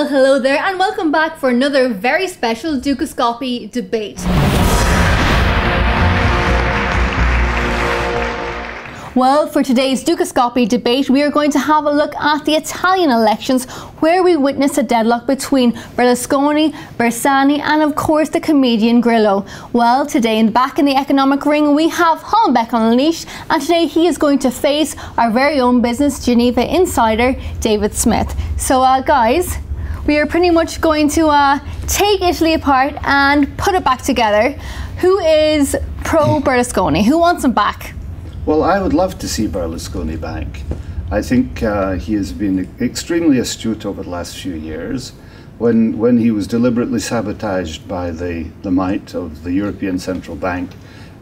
Well, hello there and welcome back for another very special Dukascopy Debate. Well, for today's Dukascopy Debate, we are going to have a look at the Italian elections, where we witnessed a deadlock between Berlusconi, Bersani and of course the comedian Grillo. Well, today back in the economic ring we have Hollenbeck on leash, and today he is going to face our very own business Geneva insider David Smith. So guys, we are pretty much going to take Italy apart and put it back together. Who is pro Berlusconi? Who wants him back? Well, I would love to see Berlusconi back. I think he has been extremely astute over the last few years. When he was deliberately sabotaged by the might of the European Central Bank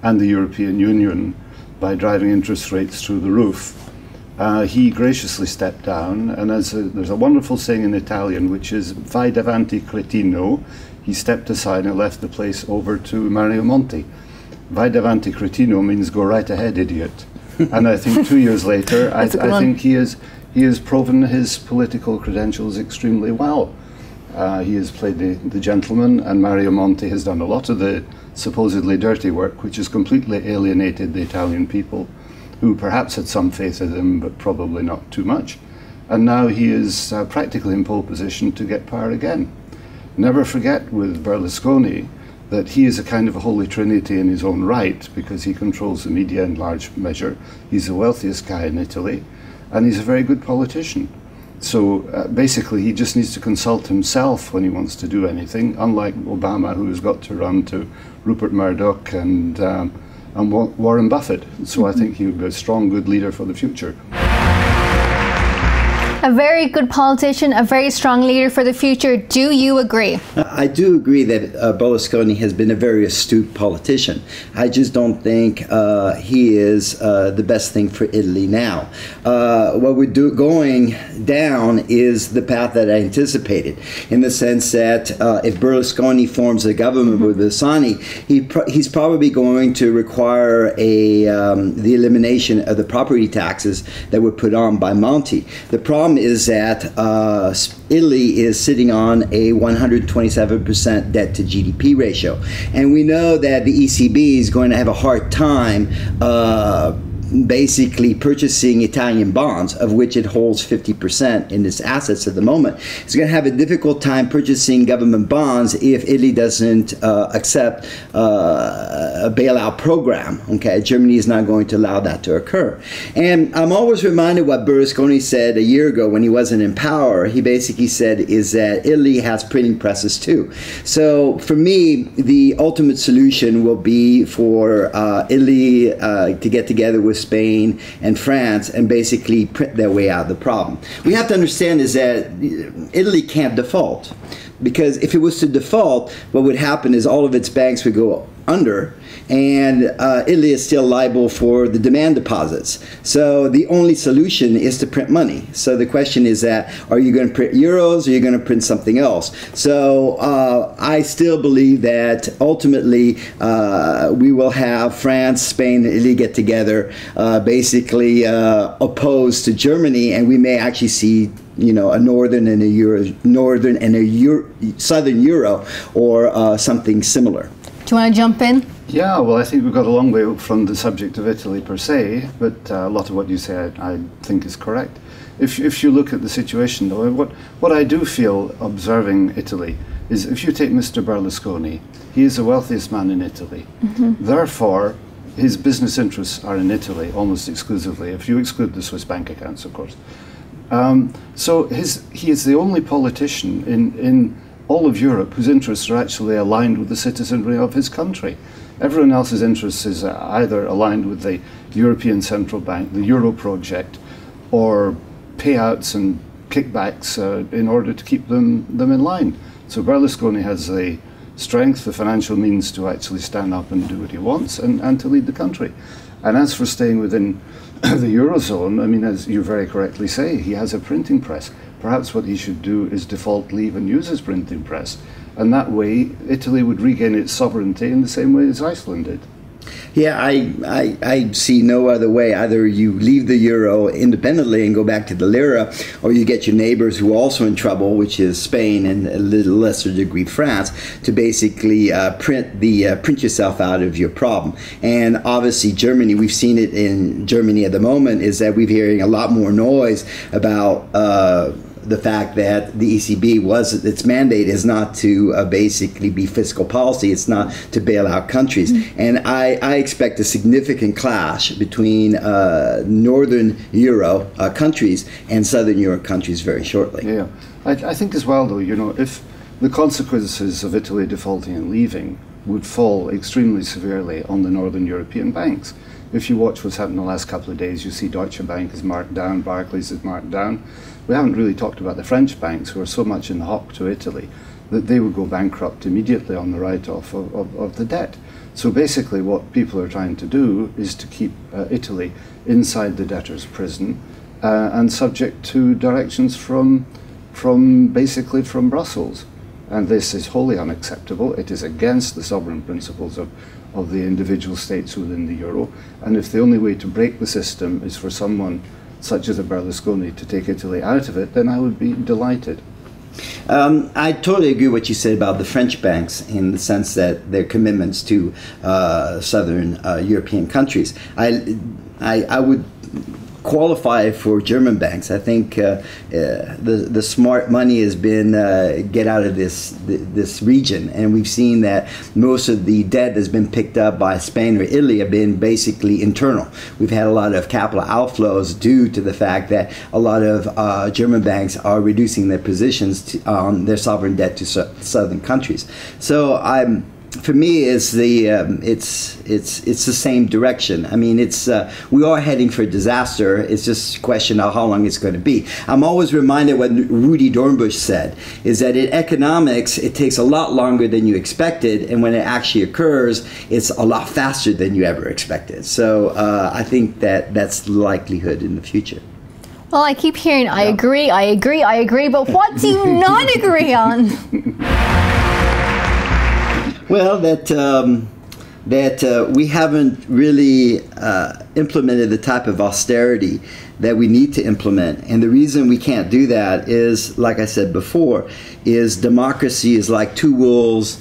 and the European Union by driving interest rates through the roof, he graciously stepped down. And there's a wonderful saying in Italian, which is "Vai davanti cretino." He stepped aside and left the place over to Mario Monti. Vai davanti cretino means go right ahead, idiot. And I think 2 years later, I think he has proven his political credentials extremely well. He has played the gentleman, and Mario Monti has done a lot of the supposedly dirty work, which has completely alienated the Italian people, who perhaps had some faith in him, but probably not too much. And now he is practically in pole position to get power again. Never forget with Berlusconi that he is a kind of a holy trinity in his own right, because he controls the media in large measure. He's the wealthiest guy in Italy, and he's a very good politician. So basically he just needs to consult himself when he wants to do anything, unlike Obama, who has got to run to Rupert Murdoch and Warren Buffett. So I think he would be a strong, good leader for the future. A very good politician, a very strong leader for the future. Do you agree? I do agree that Berlusconi has been a very astute politician. I just don't think he is the best thing for Italy now. What we're going down is the path that I anticipated, in the sense that if Berlusconi forms a government with Bersani, he's probably going to require the elimination of the property taxes that were put on by Monti. The problem is that Italy is sitting on a 127% debt to GDP ratio, and we know that the ECB is going to have a hard time basically purchasing Italian bonds, of which it holds 50% in its assets at the moment. It's going to have a difficult time purchasing government bonds if Italy doesn't accept a bailout program. Okay, Germany is not going to allow that to occur. And I'm always reminded what Berlusconi said a year ago when he wasn't in power. He basically said is that Italy has printing presses too. So for me, the ultimate solution will be for Italy to get together with Spain and France and basically print their way out of the problem. We have to understand is that Italy can't default, because if it was to default, what would happen is all of its banks would go under, and Italy is still liable for the demand deposits. So the only solution is to print money. So the question is that, are you going to print euros, or are you going to print something else? So I still believe that ultimately we will have France, Spain, and Italy get together, basically opposed to Germany, and we may actually see, you know, a northern and a southern euro, or something similar. Do you want to jump in? Yeah, well, I think we've got a long way from the subject of Italy per se, but a lot of what you say I think is correct. If you look at the situation, though, what I do feel observing Italy is, if you take Mr. Berlusconi, he is the wealthiest man in Italy. Mm-hmm. Therefore, his business interests are in Italy almost exclusively, if you exclude the Swiss bank accounts, of course. So he is the only politician in all of Europe whose interests are actually aligned with the citizenry of his country. Everyone else's interests is either aligned with the European Central Bank, the Euro project, or payouts and kickbacks in order to keep them in line. So Berlusconi has the strength, the financial means to actually stand up and do what he wants and to lead the country. And as for staying within the Eurozone, I mean, as you very correctly say, he has a printing press. Perhaps what he should do is default leave and use his printing press. And that way, Italy would regain its sovereignty in the same way as Iceland did. Yeah, I see no other way. Either you leave the euro independently and go back to the lira, or you get your neighbors who are also in trouble, which is Spain and a little lesser degree France, to basically print yourself out of your problem. And obviously Germany, we've seen it in Germany at the moment, is that we're hearing a lot more noise about the fact that the ECB its mandate is not to basically be fiscal policy, it's not to bail out countries. And I expect a significant clash between northern Euro countries and southern Euro countries very shortly. Yeah, I think as well though, you know, if the consequences of Italy defaulting and leaving would fall extremely severely on the northern European banks. If you watch what's happened in the last couple of days, you see Deutsche Bank is marked down, Barclays is marked down. We haven't really talked about the French banks who are so much in the hock to Italy that they would go bankrupt immediately on the write-off of the debt. So basically what people are trying to do is to keep Italy inside the debtor's prison and subject to directions from basically from Brussels. And this is wholly unacceptable. It is against the sovereign principles of the individual states within the euro. And if the only way to break the system is for someone such as a Berlusconi to take Italy out of it, then I would be delighted. I totally agree with what you said about the French banks in the sense that their commitments to southern European countries. I would qualify for German banks. I think the smart money has been get out of this region, and we've seen that most of the debt that's been picked up by Spain or Italy have been basically internal. We've had a lot of capital outflows due to the fact that a lot of German banks are reducing their positions on their sovereign debt to southern countries. So for me, it's the same direction. I mean, we are heading for disaster. It's just a question of how long it's going to be. I'm always reminded what Rudy Dornbush said, is that in economics, it takes a lot longer than you expected, and when it actually occurs, it's a lot faster than you ever expected. So I think that's the likelihood in the future. Well, I keep hearing, I agree, but what do you not agree on? Well, that we haven't really implemented the type of austerity that we need to implement. And the reason we can't do that is, like I said before, is democracy is like two wolves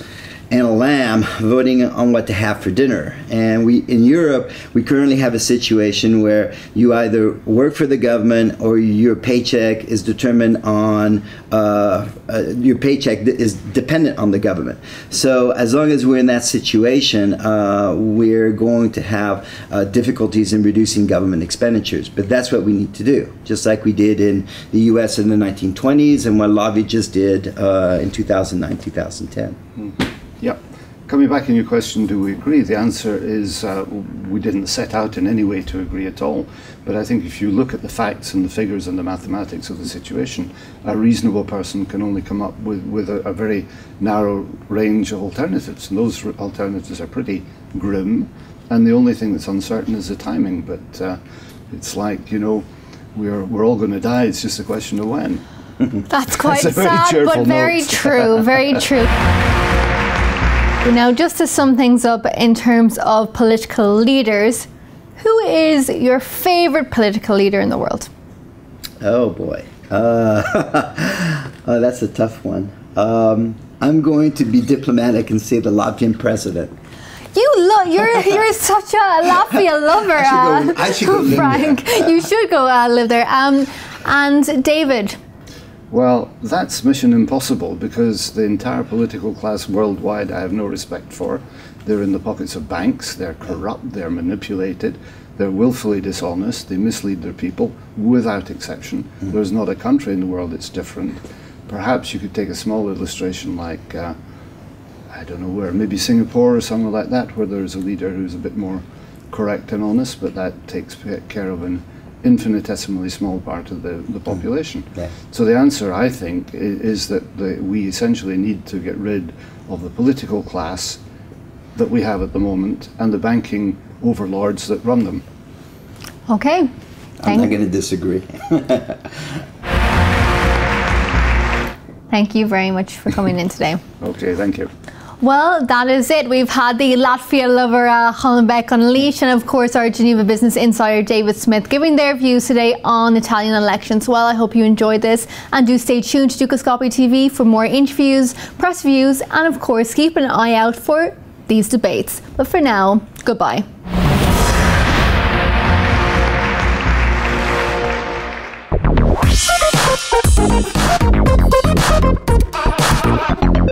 and a lamb voting on what to have for dinner. And in Europe, we currently have a situation where you either work for the government or your paycheck is determined on, your paycheck is dependent on the government. So as long as we're in that situation, we're going to have difficulties in reducing government expenditures. But that's what we need to do, just like we did in the US in the 1920s and what Lavi just did in 2009, 2010. Mm-hmm. Yeah. Coming back on your question, do we agree? The answer is we didn't set out in any way to agree at all. But I think if you look at the facts and the figures and the mathematics of the situation, a reasonable person can only come up with a very narrow range of alternatives. And those alternatives are pretty grim. And the only thing that's uncertain is the timing. But it's like, you know, we're all going to die. It's just a question of when. That's quite sad, but very true, very true. Now, just to sum things up in terms of political leaders, who is your favorite political leader in the world? Oh boy, that's a tough one. I'm going to be diplomatic and say the Latvian president. You're such a Latvia lover, I should go Frank. You should go live there. And David. Well, that's mission impossible because the entire political class worldwide I have no respect for. They're in the pockets of banks, they're corrupt, they're manipulated, they're willfully dishonest, they mislead their people without exception. Mm-hmm. There's not a country in the world that's different. Perhaps you could take a small illustration like, I don't know where, maybe Singapore or somewhere like that, where there's a leader who's a bit more correct and honest, but that takes care of an infinitesimally small part of the population. Yeah. So the answer, I think, is that we essentially need to get rid of the political class that we have at the moment and the banking overlords that run them. Okay. I'm not going to disagree. Thank you very much for coming in today. Okay, thank you. Well, that is it. We've had the Latvia lover Hollenbeck unleashed, and of course our Geneva business insider David Smith giving their views today on Italian elections. Well, I hope you enjoyed this, and do stay tuned to Dukascopy TV for more interviews, press views, and of course keep an eye out for these debates. But for now, goodbye.